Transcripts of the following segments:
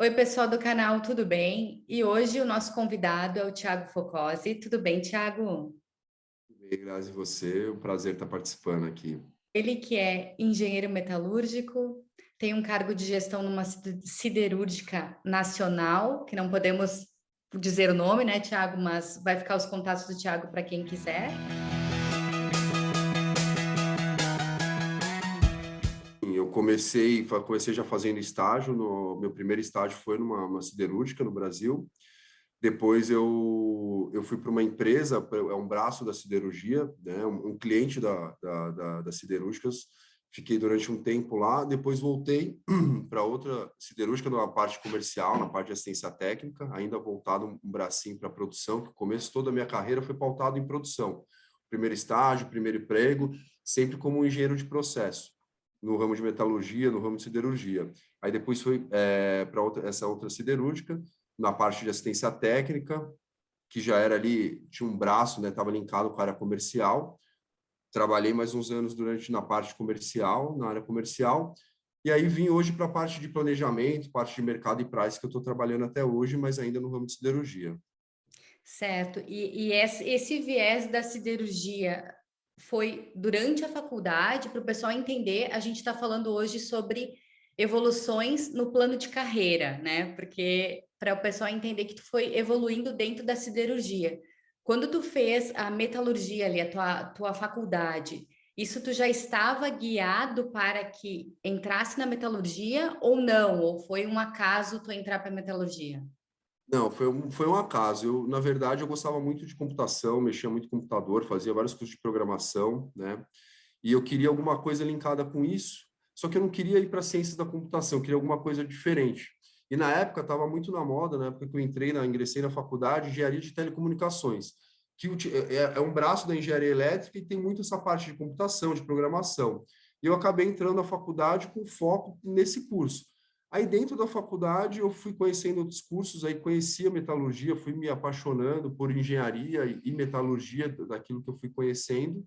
Oi, pessoal do canal, tudo bem? E hoje o nosso convidado é o Thiago Focosi. Tudo bem, Thiago? Bem, Grazi, você, é um prazer estar participando aqui. Ele que é engenheiro metalúrgico, tem um cargo de gestão numa siderúrgica nacional, que não podemos dizer o nome, né, Thiago? Mas vai ficar os contatos do Thiago para quem quiser. Eu comecei já fazendo estágio, meu primeiro estágio foi numa siderúrgica no Brasil. Depois eu fui para uma empresa, é um braço da siderurgia, né, um cliente das siderúrgicas. Fiquei durante um tempo lá, depois voltei para outra siderúrgica na parte comercial, na parte de assistência técnica, ainda voltado um bracinho para produção, que o começo toda a minha carreira foi pautado em produção. Primeiro estágio, primeiro emprego, sempre como um engenheiro de processo, no ramo de metalurgia, no ramo de siderurgia. Aí depois foi para essa outra siderúrgica, na parte de assistência técnica, que já era ali, tinha um braço, né, estava linkado com a área comercial. Trabalhei mais uns anos na parte comercial, na área comercial, e aí vim hoje para a parte de planejamento, parte de mercado e price, que eu estou trabalhando até hoje, mas ainda no ramo de siderurgia. Certo. E esse viés da siderurgia foi durante a faculdade, para o pessoal entender, a gente está falando hoje sobre evoluções no plano de carreira, né? Porque para o pessoal entender que tu foi evoluindo dentro da siderurgia. Quando tu fez a metalurgia ali, a tua faculdade, isso tu já estava guiado para que entrasse na metalurgia ou não? Ou foi um acaso tu entrar para a metalurgia? Não, foi um acaso. Na verdade, eu gostava muito de computação, mexia muito com computador, fazia vários cursos de programação, né? E eu queria alguma coisa linkada com isso, só que eu não queria ir para ciências da computação, eu queria alguma coisa diferente. E na época estava muito na moda, na época que eu ingressei na faculdade, engenharia de telecomunicações, que é um braço da engenharia elétrica e tem muito essa parte de computação, de programação. E eu acabei entrando na faculdade com foco nesse curso. Aí dentro da faculdade eu fui conhecendo outros cursos, aí conheci a metalurgia, fui me apaixonando por engenharia e metalurgia daquilo que eu fui conhecendo.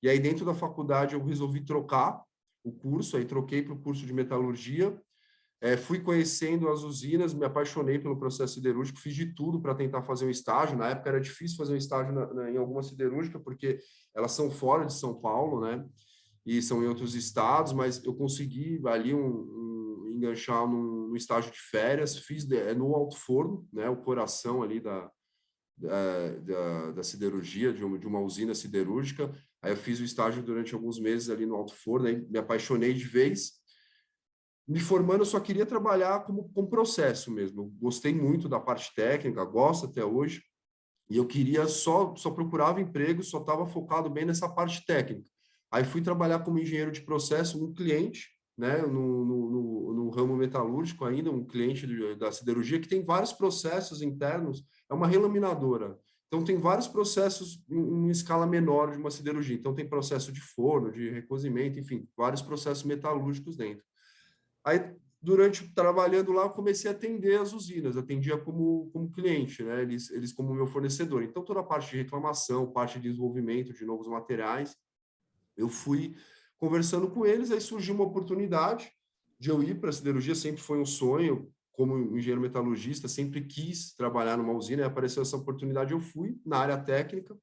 E aí, dentro da faculdade, eu resolvi trocar o curso, aí troquei para o curso de metalurgia, fui conhecendo as usinas, me apaixonei pelo processo siderúrgico, fiz de tudo para tentar fazer um estágio. Na época era difícil fazer um estágio em alguma siderúrgica, porque elas são fora de São Paulo, né? E são em outros estados, mas eu consegui ali enganchar num estágio de férias, fiz no Alto Forno, né? O coração ali da siderurgia, de uma usina siderúrgica. Aí eu fiz o estágio durante alguns meses ali no Alto Forno, aí me apaixonei de vez. Me formando, eu só queria trabalhar com processo mesmo. Eu gostei muito da parte técnica, gosto até hoje, e eu queria só procurava emprego, só estava focado bem nessa parte técnica. Aí fui trabalhar como engenheiro de processo no cliente, né, no ramo metalúrgico ainda, um cliente da siderurgia que tem vários processos internos, é uma relaminadora. Então tem vários processos em escala menor de uma siderurgia. Então tem processo de forno, de recozimento, enfim, vários processos metalúrgicos dentro. Aí, trabalhando lá, eu comecei a atender as usinas, atendia como cliente, né? Eles como meu fornecedor. Então, toda a parte de reclamação, parte de desenvolvimento de novos materiais, eu fui conversando com eles, aí surgiu uma oportunidade de eu ir para a siderurgia, sempre foi um sonho, como engenheiro metalurgista, sempre quis trabalhar numa usina, e apareceu essa oportunidade, eu fui na área técnica,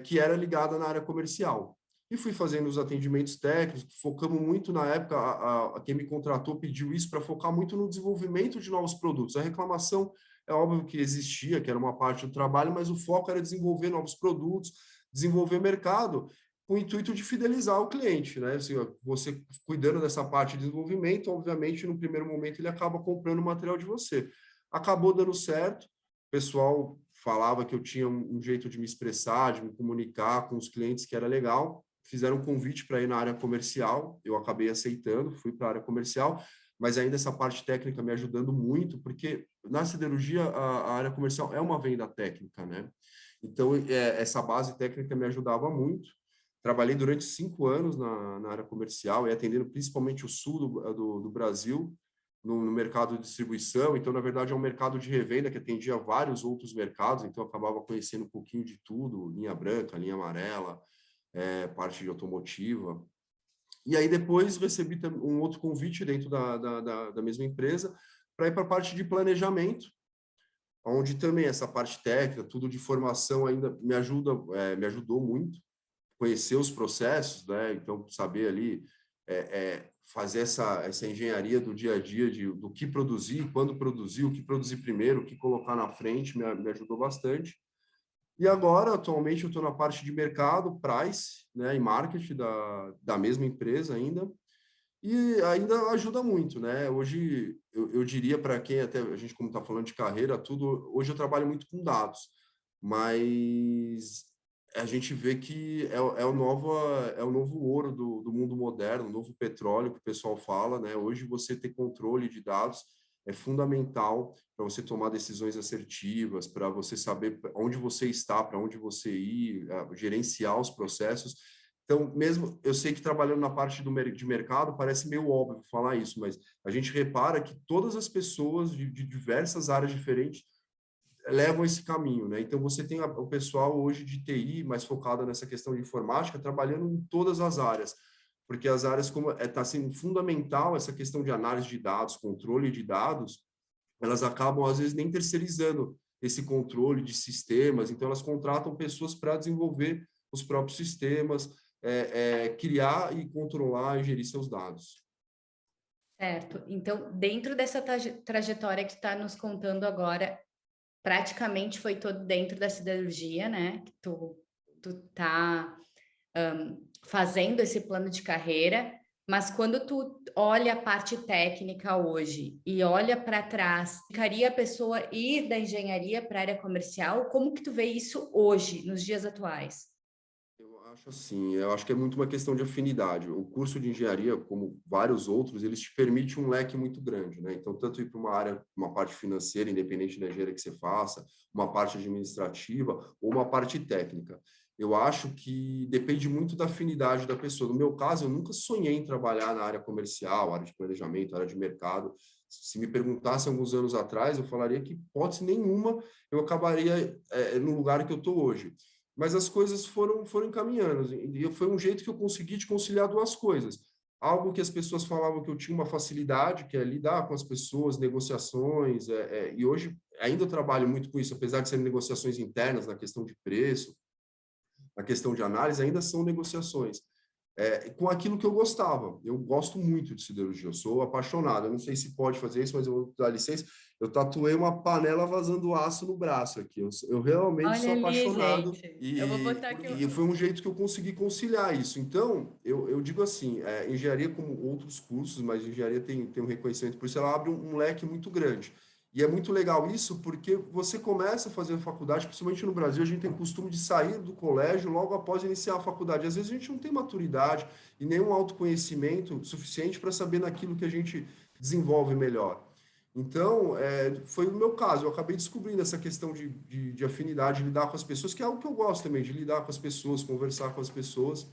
que era ligada na área comercial. E fui fazendo os atendimentos técnicos, focamos muito na época, quem me contratou pediu isso para focar muito no desenvolvimento de novos produtos. A reclamação é óbvio que existia, que era uma parte do trabalho, mas o foco era desenvolver novos produtos, desenvolver mercado, com o intuito de fidelizar o cliente, né? Assim, você cuidando dessa parte de desenvolvimento, obviamente, no primeiro momento ele acaba comprando o material de você. Acabou dando certo, o pessoal falava que eu tinha um jeito de me expressar, de me comunicar com os clientes que era legal. Fizeram um convite para ir na área comercial, eu acabei aceitando, fui para a área comercial, mas ainda essa parte técnica me ajudando muito, porque na siderurgia a área comercial é uma venda técnica, né? Então, essa base técnica me ajudava muito. Trabalhei durante 5 anos na área comercial e atendendo principalmente o sul do Brasil, no mercado de distribuição. Então, na verdade, é um mercado de revenda que atendia vários outros mercados, então eu acabava conhecendo um pouquinho de tudo, linha branca, linha amarela, parte de automotiva. E aí depois recebi um outro convite dentro da mesma empresa para ir para a parte de planejamento, onde também essa parte técnica, tudo de formação ainda me ajudou muito, conhecer os processos, né? Então, saber ali fazer essa engenharia do dia a dia, do que produzir, quando produzir, o que produzir primeiro, o que colocar na frente, me ajudou bastante. E agora, atualmente, eu estou na parte de mercado, price, né, e marketing da mesma empresa ainda, e ainda ajuda muito, né? Hoje, eu diria para quem, até a gente, como está falando de carreira, tudo, hoje eu trabalho muito com dados, mas a gente vê que é o novo ouro do mundo moderno, o novo petróleo que o pessoal fala, né? Hoje você ter controle de dados é fundamental para você tomar decisões assertivas, para você saber onde você está, para onde você ir, gerenciar os processos. Então, mesmo eu sei que trabalhando na parte de mercado parece meio óbvio falar isso, mas a gente repara que todas as pessoas de diversas áreas diferentes levam esse caminho, né? Então, você tem o pessoal hoje de TI mais focado nessa questão de informática, trabalhando em todas as áreas, porque as áreas, como está sendo fundamental essa questão de análise de dados, controle de dados, elas acabam, às vezes, nem terceirizando esse controle de sistemas, então elas contratam pessoas para desenvolver os próprios sistemas, criar e controlar e gerir seus dados. Certo. Então, dentro dessa trajetória que está nos contando agora, praticamente foi todo dentro da siderurgia, né? Que tu tá fazendo esse plano de carreira, mas quando tu olha a parte técnica hoje e olha para trás, ficaria a pessoa ir da engenharia para a área comercial? Como que tu vê isso hoje, nos dias atuais? Eu acho assim, eu acho que é muito uma questão de afinidade. O curso de engenharia, como vários outros, eles te permitem um leque muito grande, né? Então, tanto ir para uma área, uma parte financeira, independente da engenharia que você faça, uma parte administrativa ou uma parte técnica. Eu acho que depende muito da afinidade da pessoa. No meu caso, eu nunca sonhei em trabalhar na área comercial, área de planejamento, área de mercado. Se me perguntasse alguns anos atrás, eu falaria que, hipótese nenhuma, eu acabaria no lugar que eu estou hoje, mas as coisas foram encaminhando, e foi um jeito que eu consegui de conciliar duas coisas. Algo que as pessoas falavam que eu tinha uma facilidade, que é lidar com as pessoas, negociações, e hoje ainda eu trabalho muito com isso, apesar de serem negociações internas, na questão de preço, na questão de análise, ainda são negociações. Com aquilo que eu gostava. Eu gosto muito de siderurgia, eu sou apaixonado. Eu não sei se pode fazer isso, mas eu vou dar licença. Eu tatuei uma panela vazando aço no braço aqui. Eu realmente Olha sou ali, apaixonado gente. Eu vou e, botar aqui. e foi um jeito que eu consegui conciliar isso. Então, eu digo assim, engenharia como outros cursos, mas engenharia tem um reconhecimento, por isso ela abre um leque muito grande. E é muito legal isso porque você começa a fazer faculdade, principalmente no Brasil, a gente tem costume de sair do colégio logo após iniciar a faculdade. Às vezes a gente não tem maturidade e nenhum autoconhecimento suficiente para saber naquilo que a gente desenvolve melhor. Então, foi o meu caso. Eu acabei descobrindo essa questão de afinidade, de lidar com as pessoas, que é algo que eu gosto também, de lidar com as pessoas, conversar com as pessoas.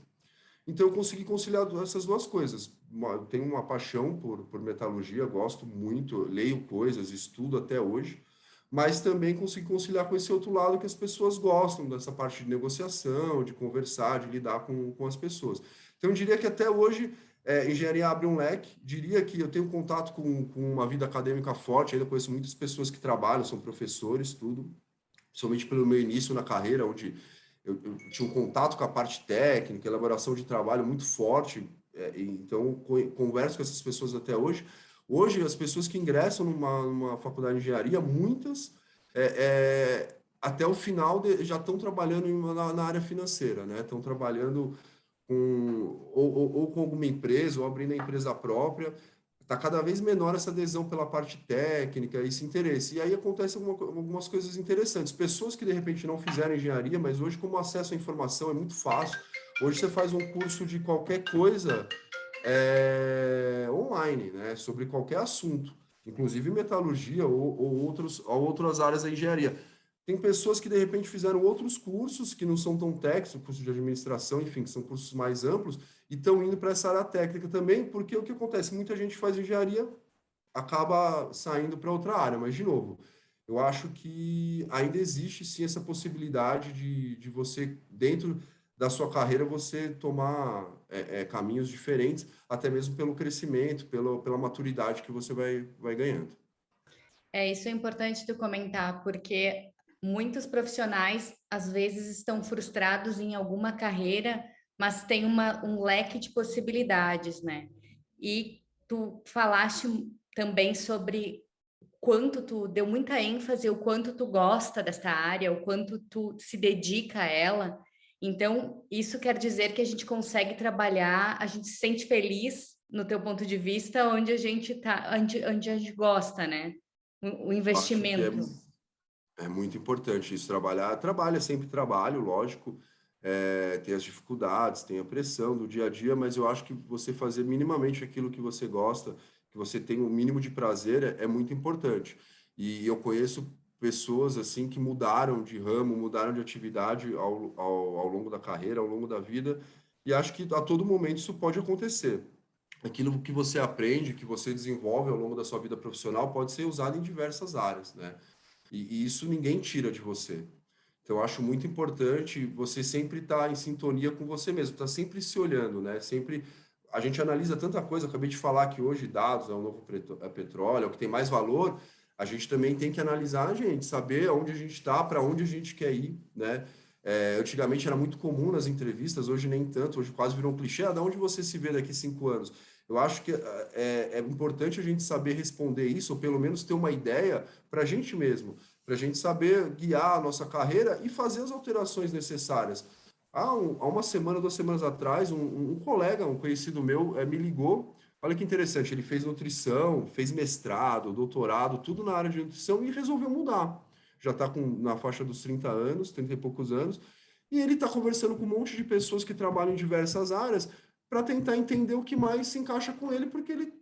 Então, eu consegui conciliar essas duas coisas. Eu tenho uma paixão por metalurgia, gosto muito, leio coisas, estudo até hoje, mas também consegui conciliar com esse outro lado que as pessoas gostam, dessa parte de negociação, de conversar, de lidar com as pessoas. Então, eu diria que até hoje, engenharia abre um leque. Diria que eu tenho contato com uma vida acadêmica forte, ainda conheço muitas pessoas que trabalham, são professores, tudo, principalmente pelo meu início na carreira, onde eu tinha um contato com a parte técnica, elaboração de trabalho muito forte, então converso com essas pessoas até hoje. Hoje, as pessoas que ingressam numa faculdade de engenharia, muitas, até o final, já estão trabalhando na área financeira, né? Estão trabalhando ou com alguma empresa, ou abrindo a empresa própria. Está cada vez menor essa adesão pela parte técnica, esse interesse. E aí acontecem algumas coisas interessantes. Pessoas que de repente não fizeram engenharia, mas hoje, como o acesso à informação é muito fácil, hoje você faz um curso de qualquer coisa online, né, sobre qualquer assunto, inclusive metalurgia ou outras áreas da engenharia. Tem pessoas que de repente fizeram outros cursos que não são tão técnicos, curso de administração, enfim, que são cursos mais amplos, e estão indo para essa área técnica também, porque o que acontece? Muita gente faz engenharia, acaba saindo para outra área, mas, de novo, eu acho que ainda existe sim essa possibilidade de você, dentro da sua carreira você tomar caminhos diferentes, até mesmo pelo crescimento, pela maturidade que você vai ganhando. Isso é importante tu comentar, porque muitos profissionais às vezes estão frustrados em alguma carreira, mas tem um leque de possibilidades, né? E tu falaste também sobre quanto tu deu muita ênfase, o quanto tu gosta dessa área, o quanto tu se dedica a ela. Então, isso quer dizer que a gente consegue trabalhar, a gente se sente feliz, no teu ponto de vista, onde a gente tá, onde a gente gosta, né? O Eu acho que investimento. é muito importante isso, trabalha sempre trabalho, lógico, tem as dificuldades, tem a pressão do dia a dia, mas eu acho que você fazer minimamente aquilo que você gosta, que você tem o mínimo de prazer, é muito importante. E eu conheço pessoas assim que mudaram de ramo, mudaram de atividade ao longo da carreira, ao longo da vida, e acho que a todo momento isso pode acontecer. Aquilo que você aprende, que você desenvolve ao longo da sua vida profissional, pode ser usado em diversas áreas, né? E isso ninguém tira de você. Então, eu acho muito importante você sempre estar em sintonia com você mesmo, estar sempre se olhando, né? Sempre a gente analisa tanta coisa. Acabei de falar que hoje dados é o novo petróleo, é o que tem mais valor. A gente também tem que analisar a gente, saber onde a gente está, para onde a gente quer ir, né? Antigamente era muito comum nas entrevistas, hoje nem tanto, hoje quase virou um clichê. De onde você se vê daqui 5 anos? Eu acho que é importante a gente saber responder isso, ou pelo menos ter uma ideia para a gente mesmo, para a gente saber guiar a nossa carreira e fazer as alterações necessárias. Há uma semana, 2 semanas atrás, um colega, um conhecido meu, me ligou. Olha que interessante, ele fez nutrição, fez mestrado, doutorado, tudo na área de nutrição e resolveu mudar. Já está na faixa dos 30 anos, 30 e poucos anos, e ele está conversando com um monte de pessoas que trabalham em diversas áreas para tentar entender o que mais se encaixa com ele, porque ele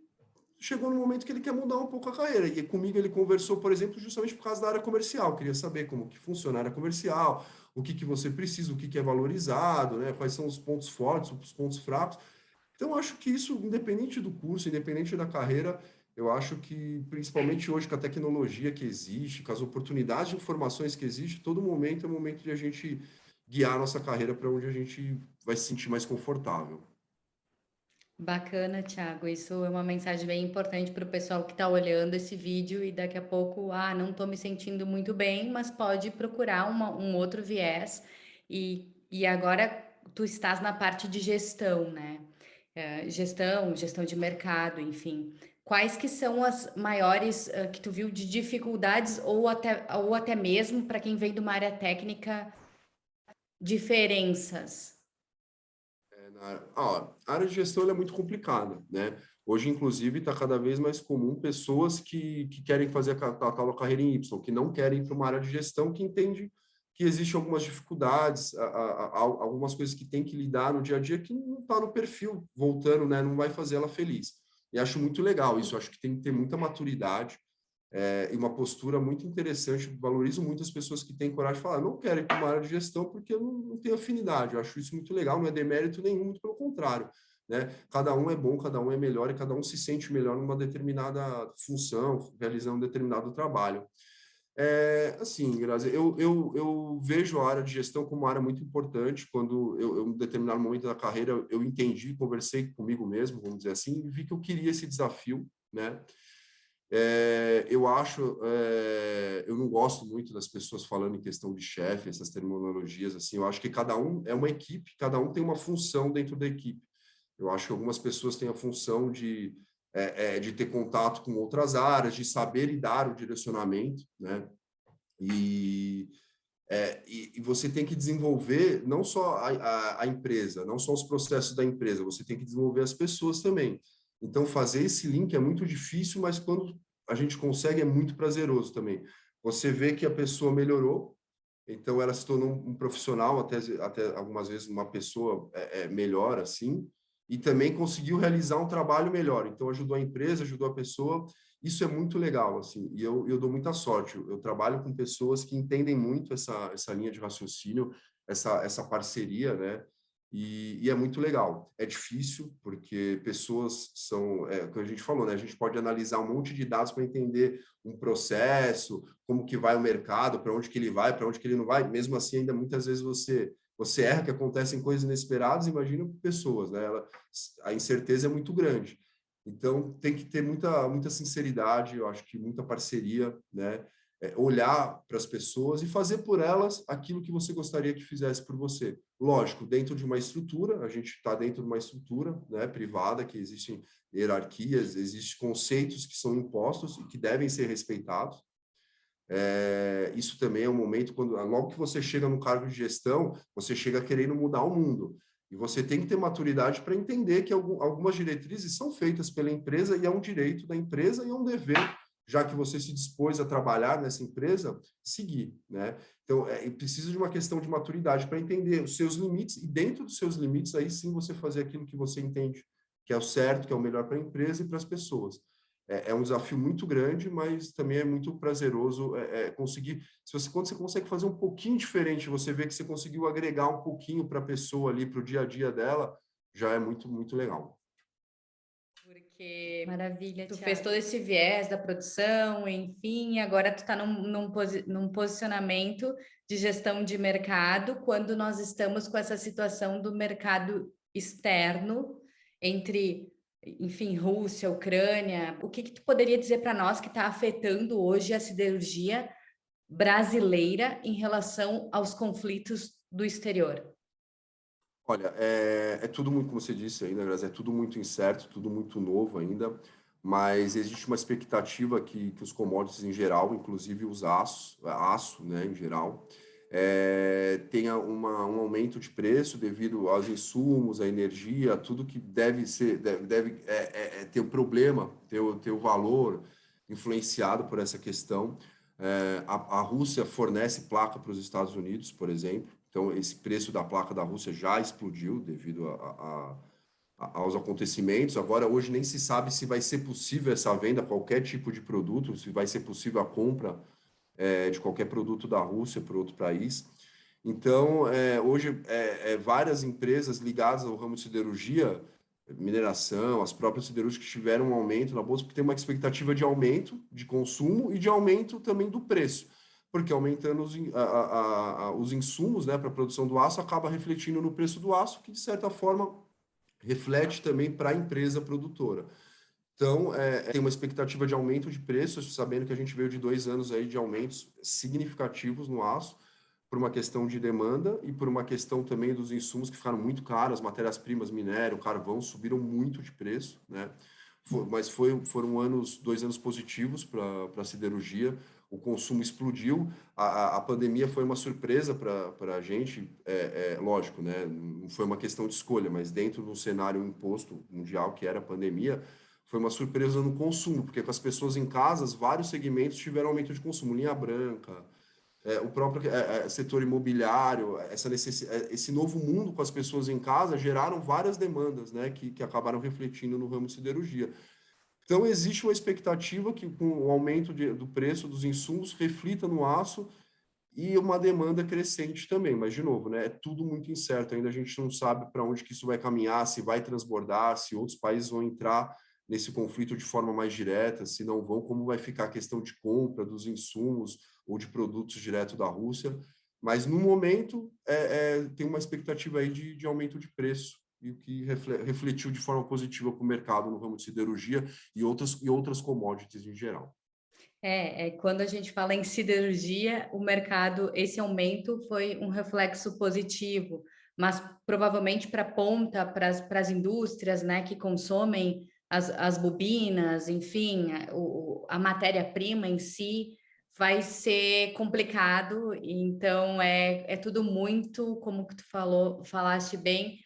chegou no momento que ele quer mudar um pouco a carreira. E comigo ele conversou, por exemplo, justamente por causa da área comercial. Queria saber como que funciona a área comercial, o que que você precisa, o que que é valorizado, né? Quais são os pontos fortes, os pontos fracos. Então, acho que isso, independente do curso, independente da carreira, eu acho que, principalmente hoje, com a tecnologia que existe, com as oportunidades de informações que existem, todo momento é o momento de a gente guiar a nossa carreira para onde a gente vai se sentir mais confortável. Bacana, Thiago. Isso é uma mensagem bem importante para o pessoal que está olhando esse vídeo e daqui a pouco, não estou me sentindo muito bem, mas pode procurar um outro viés. E agora tu estás na parte de gestão, né? Gestão de mercado, enfim. Quais que são as maiores que tu viu de dificuldades ou até mesmo para quem vem de uma área técnica, diferenças? A área de gestão ela é muito complicada, né? Hoje, inclusive, está cada vez mais comum pessoas que querem fazer a tal carreira em Y, que não querem ir para uma área de gestão, que entende que existem algumas dificuldades, algumas coisas que tem que lidar no dia a dia que não está no perfil, voltando, né? Não vai fazer ela feliz. E acho muito legal isso, acho que tem que ter muita maturidade e uma postura muito interessante. Valorizo muito as pessoas que têm coragem de falar, não quero ir para uma área de gestão porque eu não tenho afinidade. Eu acho isso muito legal, não é demérito nenhum, muito pelo contrário. Né? Cada um é bom, cada um é melhor e cada um se sente melhor numa determinada função, realizando um determinado trabalho. Assim, Grazi, eu vejo a área de gestão como uma área muito importante. Quando em um determinado momento da carreira, eu entendi, conversei comigo mesmo, vamos dizer assim, e vi que eu queria esse desafio, né? Eu não gosto muito das pessoas falando em questão de chefe, essas terminologias, assim, eu acho que cada um é uma equipe, cada um tem uma função dentro da equipe. Eu acho que algumas pessoas têm a função de ter contato com outras áreas, de saber e dar o direcionamento, né? E, e você tem que desenvolver não só a empresa, não só os processos da empresa, você tem que desenvolver as pessoas também. Então, fazer esse link é muito difícil, mas quando a gente consegue é muito prazeroso também. Você vê que a pessoa melhorou, então ela se tornou um profissional, até algumas vezes uma pessoa melhor, assim, e também conseguiu realizar um trabalho melhor. Então, ajudou a empresa, ajudou a pessoa. Isso é muito legal, assim, e eu dou muita sorte. Eu trabalho com pessoas que entendem muito essa linha de raciocínio, essa parceria, né? E é muito legal. É difícil, porque pessoas são, como a gente falou, né? A gente pode analisar um monte de dados para entender um processo, como que vai o mercado, para onde que ele vai, para onde que ele não vai. Mesmo assim, ainda muitas vezes você você erra, que acontecem coisas inesperadas, imagina pessoas, né? A incerteza é muito grande. Então, tem que ter muita sinceridade, eu acho que muita parceria, né? Olhar para as pessoas e fazer por elas aquilo que você gostaria que fizesse por você. Lógico, dentro de uma estrutura, a gente está dentro de uma estrutura, né, privada, que existem hierarquias, existem conceitos que são impostos e que devem ser respeitados. Isso também é um momento quando, logo que você chega no cargo de gestão, você chega querendo mudar o mundo. E você tem que ter maturidade para entender que algumas diretrizes são feitas pela empresa e é um direito da empresa e é um dever, já que você se dispôs a trabalhar nessa empresa, seguir, né? Então, precisa de uma questão de maturidade para entender os seus limites e dentro dos seus limites, aí sim você fazer aquilo que você entende que é o certo, que é o melhor para a empresa e para as pessoas. Um desafio muito grande, mas também é muito prazeroso conseguir. Quando você consegue fazer um pouquinho diferente, você vê que você conseguiu agregar um pouquinho para a pessoa ali, para o dia a dia dela, já é muito, muito legal. Porque Maravilha, tu Thiago. fez todo esse viés da produção, enfim, agora tu está num posicionamento de gestão de mercado, quando nós estamos com essa situação do mercado externo entre, enfim, Rússia, Ucrânia. O que tu poderia dizer para nós que está afetando hoje a siderurgia brasileira em relação aos conflitos do exterior? Olha, é tudo muito, como você disse ainda, Grazi, é tudo muito incerto, tudo muito novo ainda, mas existe uma expectativa que os commodities em geral, inclusive os aço, né, em geral, tenha um aumento de preço devido aos insumos, à energia, tudo que deve ter um problema, ter o valor influenciado por essa questão. A Rússia fornece placa para os Estados Unidos, por exemplo. Então, esse preço da placa da Rússia já explodiu devido aos acontecimentos. Agora, hoje nem se sabe se vai ser possível essa venda, qualquer tipo de produto, se vai ser possível a compra de qualquer produto da Rússia para outro país. Então, hoje, várias empresas ligadas ao ramo de siderurgia, mineração, as próprias siderúrgicas tiveram um aumento na bolsa, porque tem uma expectativa de aumento de consumo e de aumento também do preço, porque aumentando os insumos, né, para a produção do aço, acaba refletindo no preço do aço, que de certa forma reflete também para a empresa produtora. Então, tem uma expectativa de aumento de preços, sabendo que a gente veio de 2 anos aí de aumentos significativos no aço, por uma questão de demanda e por uma questão também dos insumos que ficaram muito caros, matérias-primas, minério, carvão, subiram muito de preço, né? Mas foram 2 anos positivos para a siderurgia, o consumo explodiu, a pandemia foi uma surpresa para a gente, lógico, né? Não foi uma questão de escolha, mas dentro de um cenário imposto mundial que era a pandemia, foi uma surpresa no consumo, porque com as pessoas em casas, vários segmentos tiveram aumento de consumo, linha branca, o próprio setor imobiliário, esse novo mundo com as pessoas em casa geraram várias demandas, né, que acabaram refletindo no ramo de siderurgia. Então, existe uma expectativa que, com o aumento do preço dos insumos, reflita no aço e uma demanda crescente também. Mas, de novo, né, é tudo muito incerto. Ainda a gente não sabe para onde que isso vai caminhar, se vai transbordar, se outros países vão entrar nesse conflito de forma mais direta, se não vão, como vai ficar a questão de compra dos insumos ou de produtos direto da Rússia. Mas, no momento, tem uma expectativa aí de aumento de preço, e o que refletiu de forma positiva para o mercado no ramo de siderurgia e outras commodities em geral. Quando a gente fala em siderurgia, o mercado, esse aumento foi um reflexo positivo, mas provavelmente para a ponta, para as indústrias, né, que consomem as bobinas, enfim, a matéria-prima em si, vai ser complicado. Então, é tudo muito, como que tu falaste bem,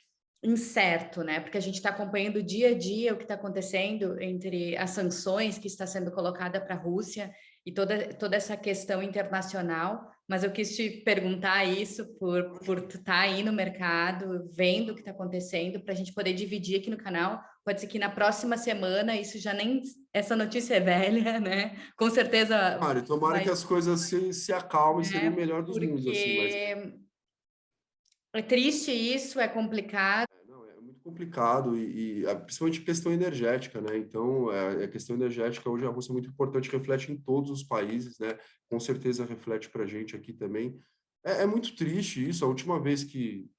incerto, né? Porque a gente está acompanhando dia a dia o que está acontecendo entre as sanções que está sendo colocada para a Rússia e toda essa questão internacional. Mas eu quis te perguntar isso por tu estar aí no mercado, vendo o que está acontecendo, para a gente poder dividir aqui no canal. Pode ser que na próxima semana isso já nem essa notícia é velha, né? Com certeza. Tomara que as coisas se acalmem, seria o melhor dos mundos, assim, mas é triste isso, é complicado. não, é muito complicado principalmente questão energética, né? Então, a questão energética hoje a Rússia é muito importante, reflete em todos os países, né? Com certeza reflete para a gente aqui também. É muito triste isso. A última vez que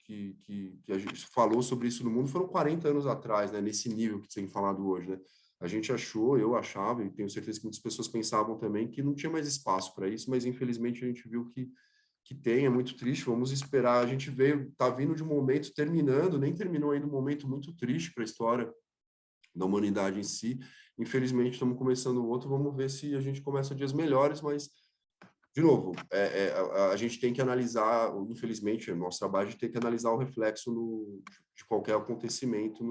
a gente falou sobre isso no mundo foram 40 anos atrás, né? Nesse nível que você tem falado hoje, né? A gente achou, eu achava, e tenho certeza que muitas pessoas pensavam também, que não tinha mais espaço para isso, mas infelizmente a gente viu que tem, é muito triste. Vamos esperar. A gente tá vindo de um momento terminando, nem terminou ainda, um momento muito triste para a história da humanidade em si. Infelizmente, estamos começando o outro. Vamos ver se a gente começa dias melhores, mas de novo, a gente tem que analisar, infelizmente, o nosso trabalho tem que analisar o reflexo de qualquer acontecimento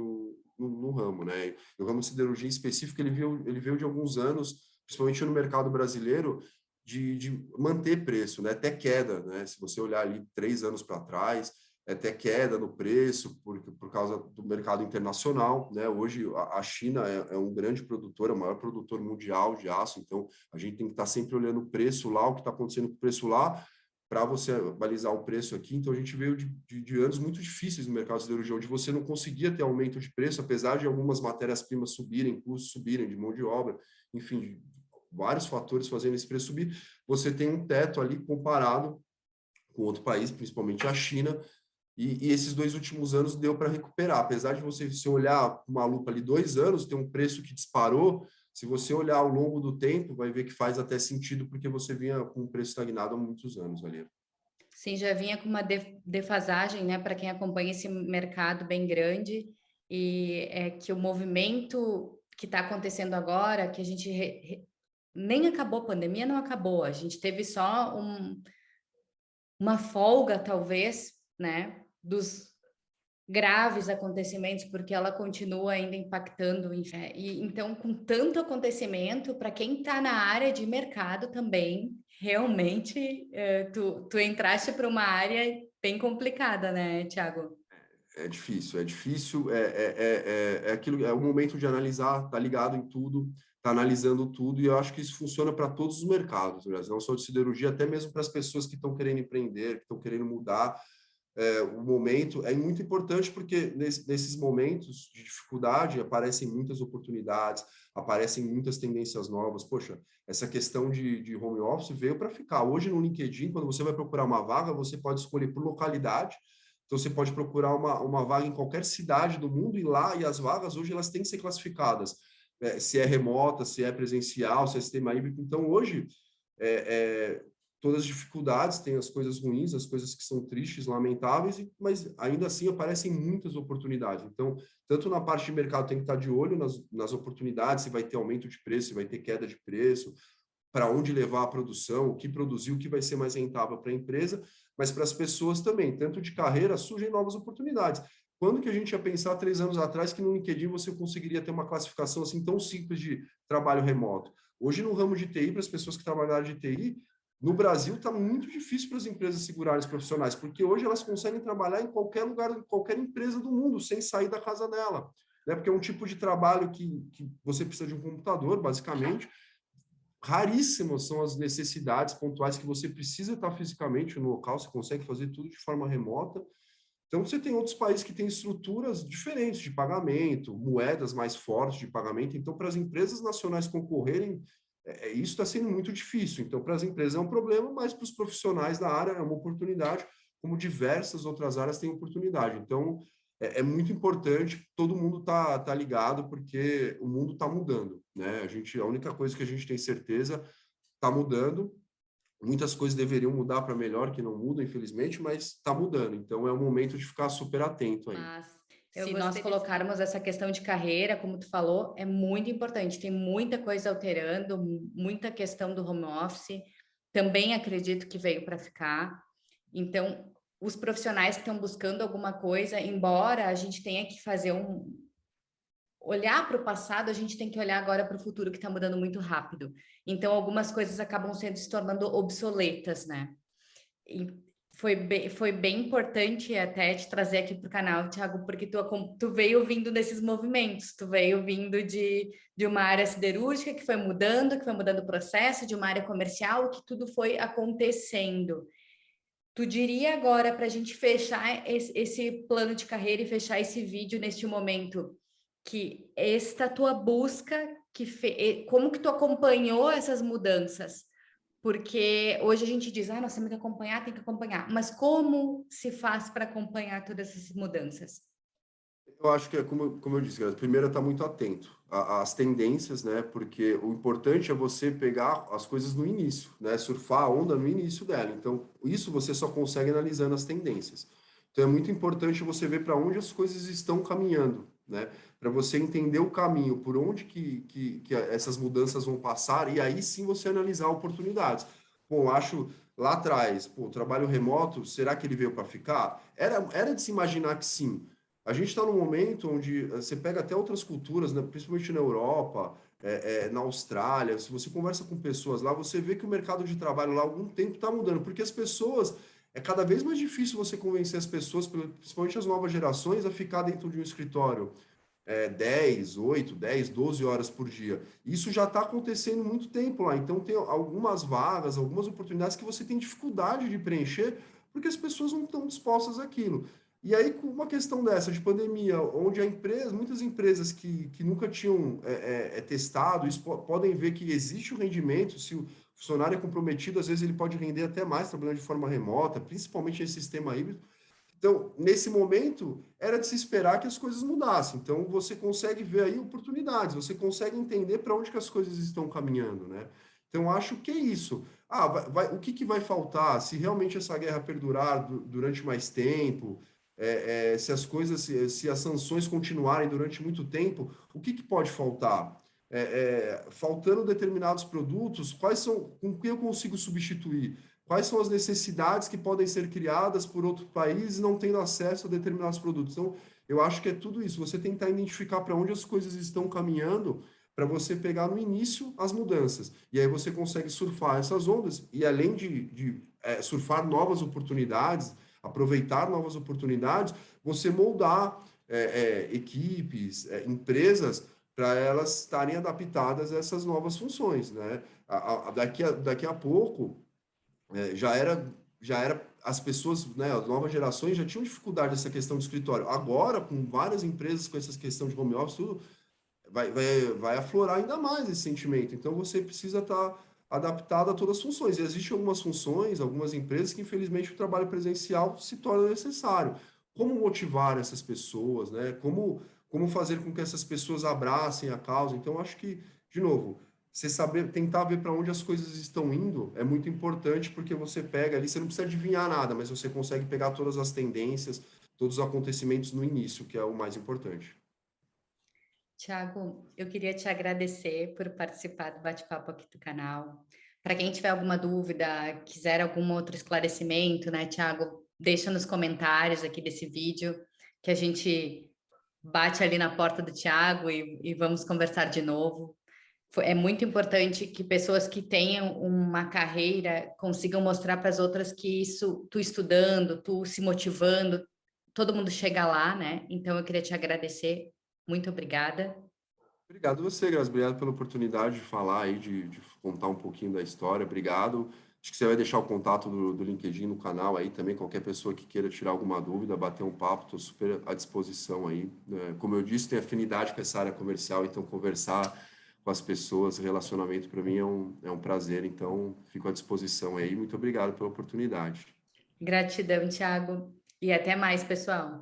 no ramo, né? E o ramo de siderurgia em específico, ele veio de alguns anos, principalmente no mercado brasileiro, de manter preço, né? Até queda, né? Se você olhar ali 3 anos para trás, até queda no preço por causa do mercado internacional, né? Hoje a China é um grande produtor, é o maior produtor mundial de aço, então a gente tem que estar sempre olhando o preço lá, o que está acontecendo com o preço lá, para você balizar o preço aqui. Então a gente veio de anos muito difíceis no mercado de siderurgia, onde você não conseguia ter aumento de preço, apesar de algumas matérias-primas subirem, custos subirem de mão de obra, enfim, de vários fatores fazendo esse preço subir, você tem um teto ali comparado com outro país, principalmente a China, e esses 2 últimos anos deu para recuperar. Apesar de você se olhar com uma lupa ali 2 anos, tem um preço que disparou. Se você olhar ao longo do tempo, vai ver que faz até sentido, porque você vinha com um preço estagnado há muitos anos ali. Sim, já vinha com uma defasagem, né, para quem acompanha esse mercado bem grande, e é que o movimento que está acontecendo agora, que a gente nem acabou, a pandemia não acabou, a gente teve só uma folga, talvez, né, dos graves acontecimentos, porque ela continua ainda impactando. E então, com tanto acontecimento, para quem está na área de mercado também, realmente, tu entraste para uma área bem complicada, né, Thiago? É difícil, é aquilo, é o momento de analisar, tá ligado em tudo, tá analisando tudo, e eu acho que isso funciona para todos os mercados, né? Não só de siderurgia, até mesmo para as pessoas que estão querendo empreender, que estão querendo mudar. O momento é muito importante porque nesses momentos de dificuldade aparecem muitas oportunidades, aparecem muitas tendências novas. Poxa, essa questão de home office veio para ficar. Hoje no LinkedIn, quando você vai procurar uma vaga, você pode escolher por localidade. Então você pode procurar uma vaga em qualquer cidade do mundo e as vagas hoje elas têm que ser classificadas. Se é remota, se é presencial, se é sistema híbrido. Então hoje todas as dificuldades, tem as coisas ruins, as coisas que são tristes, lamentáveis, mas ainda assim aparecem muitas oportunidades. Então, tanto na parte de mercado tem que estar de olho nas oportunidades, se vai ter aumento de preço, se vai ter queda de preço, para onde levar a produção, o que produzir, o que vai ser mais rentável para a empresa, mas para as pessoas também, tanto de carreira, surgem novas oportunidades. Quando que a gente ia pensar 3 anos atrás que no LinkedIn você conseguiria ter uma classificação assim tão simples de trabalho remoto? Hoje, no ramo de TI, para as pessoas que trabalham de TI, no Brasil está muito difícil para as empresas segurarem os profissionais, porque hoje elas conseguem trabalhar em qualquer lugar, em qualquer empresa do mundo, sem sair da casa dela. Né? Porque é um tipo de trabalho que você precisa de um computador, basicamente. Raríssimas são as necessidades pontuais que você precisa estar fisicamente no local, você consegue fazer tudo de forma remota. Então, você tem outros países que têm estruturas diferentes de pagamento, moedas mais fortes de pagamento. Então, para as empresas nacionais concorrerem, isso está sendo muito difícil. Então, para as empresas é um problema, mas para os profissionais da área é uma oportunidade, como diversas outras áreas têm oportunidade. Então, é muito importante, todo mundo tá ligado, porque o mundo está mudando, né? A única coisa que a gente tem certeza está mudando. Muitas coisas deveriam mudar para melhor, que não mudam, infelizmente, mas está mudando. Então, é o momento de ficar super atento aí. Mas se nós colocarmos essa questão de carreira, como tu falou, é muito importante. Tem muita coisa alterando, muita questão do home office. Também acredito que veio para ficar. Então, os profissionais que estão buscando alguma coisa, embora a gente tenha que fazer olhar para o passado, a gente tem que olhar agora para o futuro, que está mudando muito rápido. Então, algumas coisas acabam se tornando obsoletas, né? E foi bem importante até te trazer aqui para o canal, Thiago, porque tu veio vindo desses movimentos, tu veio vindo de uma área siderúrgica que foi mudando o processo, de uma área comercial, que tudo foi acontecendo. Tu diria agora, para a gente fechar esse plano de carreira e fechar esse vídeo neste momento, que esta tua busca, como que tu acompanhou essas mudanças? Porque hoje a gente diz, nós temos que acompanhar, tem que acompanhar. Mas como se faz para acompanhar todas essas mudanças? Eu acho que é como eu disse, Grazi, primeiro é estar muito atento às tendências, né? Porque o importante é você pegar as coisas no início, né? Surfar a onda no início dela. Então, isso você só consegue analisando as tendências. Então, é muito importante você ver para onde as coisas estão caminhando, né? Para você entender o caminho, por onde que essas mudanças vão passar, e aí sim você analisar oportunidades. Bom, acho lá atrás, pô, o trabalho remoto, será que ele veio para ficar? Era de se imaginar que sim. A gente está num momento onde você pega até outras culturas, né, principalmente na Europa, na Austrália, se você conversa com pessoas lá, você vê que o mercado de trabalho lá há algum tempo está mudando, porque as pessoas, é cada vez mais difícil você convencer as pessoas, principalmente as novas gerações, a ficar dentro de um escritório 10, 8, 10, 12 horas por dia. Isso já está acontecendo há muito tempo lá, então tem algumas vagas, algumas oportunidades que você tem dificuldade de preencher, porque as pessoas não estão dispostas àquilo. E aí, com uma questão dessa, de pandemia, onde muitas empresas que nunca tinham testado, isso podem ver que existe o rendimento, se o funcionário é comprometido, às vezes ele pode render até mais trabalhando de forma remota, principalmente nesse sistema híbrido. Então, nesse momento, era de se esperar que as coisas mudassem. Então, você consegue ver aí oportunidades, você consegue entender para onde que as coisas estão caminhando, né? Então, acho que é isso. O que vai faltar se realmente essa guerra perdurar durante mais tempo? Se as coisas, se as sanções continuarem durante muito tempo, o que pode faltar? Faltando determinados produtos, com que eu consigo substituir? Quais são as necessidades que podem ser criadas por outro país não tendo acesso a determinados produtos? Então, eu acho que é tudo isso. Você tentar identificar para onde as coisas estão caminhando para você pegar no início as mudanças. E aí você consegue surfar essas ondas e além de surfar novas oportunidades, aproveitar novas oportunidades, você moldar equipes, empresas para elas estarem adaptadas a essas novas funções, né? Daqui a pouco já era as pessoas, né, as novas gerações já tinham dificuldade nessa questão de escritório. Agora, com várias empresas com essa questão de home office, tudo vai aflorar ainda mais esse sentimento. Então, você precisa estar adaptado a todas as funções. E existem algumas funções, algumas empresas que, infelizmente, o trabalho presencial se torna necessário. Como motivar essas pessoas, né? Como fazer com que essas pessoas abracem a causa? Então, acho que, de novo, você saber, tentar ver para onde as coisas estão indo é muito importante, porque você pega ali, você não precisa adivinhar nada, mas você consegue pegar todas as tendências, todos os acontecimentos no início, que é o mais importante. Tiago, eu queria te agradecer por participar do bate-papo aqui do canal. Para quem tiver alguma dúvida, quiser algum outro esclarecimento, né, Tiago, deixa nos comentários aqui desse vídeo, que a gente bate ali na porta do Tiago e vamos conversar de novo. É muito importante que pessoas que tenham uma carreira consigam mostrar para as outras que isso, tu estudando, tu se motivando, todo mundo chega lá, né? Então eu queria te agradecer. Muito obrigada. Obrigado você, Grazi. Obrigado pela oportunidade de falar aí, de contar um pouquinho da história. Obrigado. Acho que você vai deixar o contato do LinkedIn no canal aí também. Qualquer pessoa que queira tirar alguma dúvida, bater um papo, estou super à disposição aí. Como eu disse, tenho afinidade com essa área comercial, então conversar com as pessoas, relacionamento para mim é um prazer. Então, fico à disposição aí. Muito obrigado pela oportunidade. Gratidão, Tiago. E até mais, pessoal.